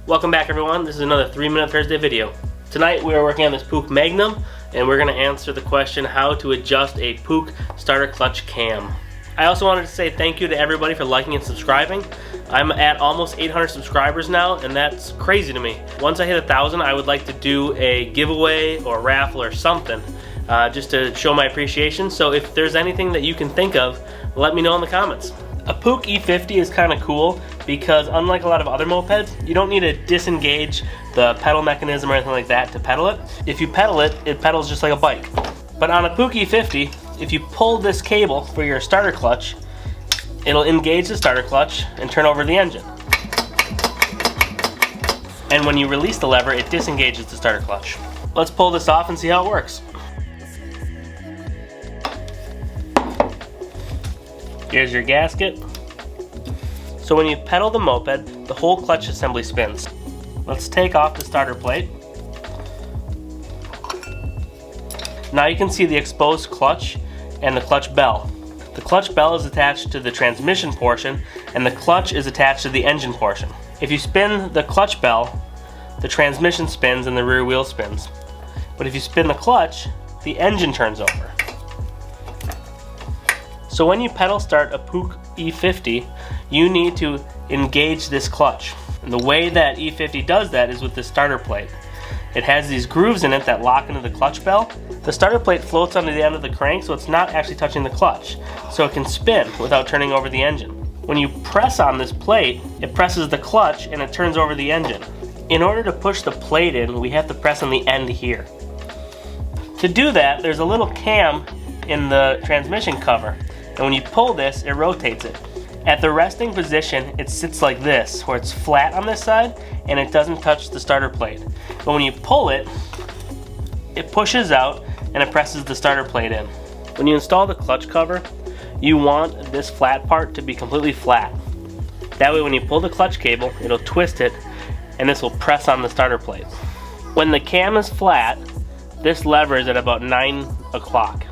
Welcome back everyone, this is another 3-Minute Thursday video. Tonight we are working on this Puch Magnum and we're going to answer the question how to adjust a Puch starter clutch cam. I also wanted to say thank you to everybody for liking and subscribing. I'm at almost 800 subscribers now and that's crazy to me. Once I hit 1,000 I would like to do a giveaway or raffle or something just to show my appreciation. So if there's anything that you can think of, let me know in the comments. A Puch E50 is kind of cool because unlike a lot of other mopeds, you don't need to disengage the pedal mechanism or anything like that to pedal it. If you pedal it, it pedals just like a bike. But on a Puch E50, if you pull this cable for your starter clutch, it'll engage the starter clutch and turn over the engine. And when you release the lever, it disengages the starter clutch. Let's pull this off and see how it works. Here's your gasket. So when you pedal the moped, the whole clutch assembly spins. Let's take off the starter plate. Now you can see the exposed clutch and the clutch bell. The clutch bell is attached to the transmission portion and the clutch is attached to the engine portion. If you spin the clutch bell, the transmission spins and the rear wheel spins. But if you spin the clutch, the engine turns over. So when you pedal start a Puch E50, you need to engage this clutch. And the way that E50 does that is with the starter plate. It has these grooves in it that lock into the clutch bell. The starter plate floats onto the end of the crank, so it's not actually touching the clutch, so it can spin without turning over the engine. When you press on this plate, it presses the clutch and it turns over the engine. In order to push the plate in, we have to press on the end here. To do that, there's a little cam in the transmission cover. And when you pull this, it rotates it. At the resting position, it sits like this, where it's flat on this side and it doesn't touch the starter plate. But when you pull it, it pushes out and it presses the starter plate in. When you install the clutch cover, you want this flat part to be completely flat. That way when you pull the clutch cable, it'll twist it and this will press on the starter plate. When the cam is flat, this lever is at about 9 o'clock.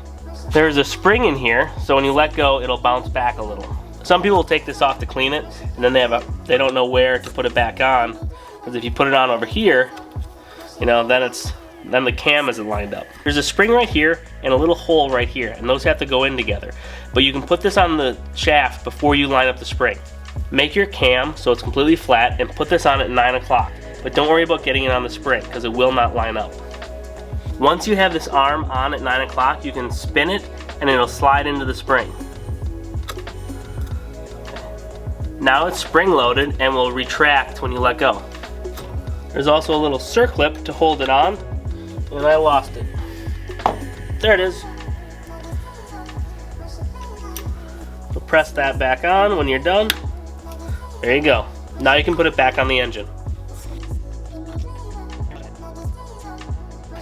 There's a spring in here, so when you let go, it'll bounce back a little. Some people will take this off to clean it, and then they don't know where to put it back on, because if you put it on over here, you know, then the cam isn't lined up. There's a spring right here and a little hole right here, and those have to go in together. But you can put this on the shaft before you line up the spring. Make your cam so it's completely flat and put this on at 9 o'clock. But don't worry about getting it on the spring, because it will not line up. Once you have this arm on at 9 o'clock, you can spin it and it'll slide into the spring. Now it's spring loaded and will retract when you let go. There's also a little circlip to hold it on, and I lost it. There it is. So press that back on when you're done. There you go. Now you can put it back on the engine.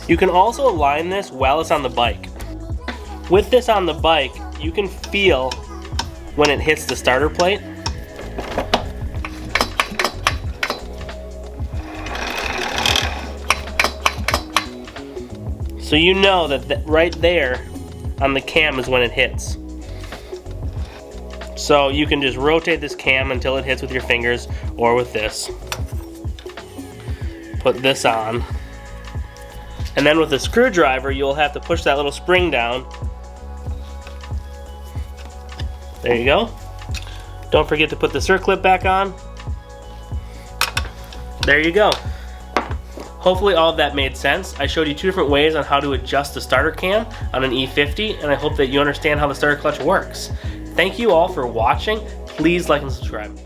You can also align this while it's on the bike. With this on the bike, you can feel when it hits the starter plate. So you know that right there on the cam is when it hits. So you can just rotate this cam until it hits with your fingers or with this. Put this on. And then with a screwdriver, you'll have to push that little spring down. There you go. Don't forget to put the circlip back on. There you go. Hopefully all of that made sense. I showed you 2 different ways on how to adjust the starter cam on an E50, and I hope that you understand how the starter clutch works. Thank you all for watching. Please like and subscribe.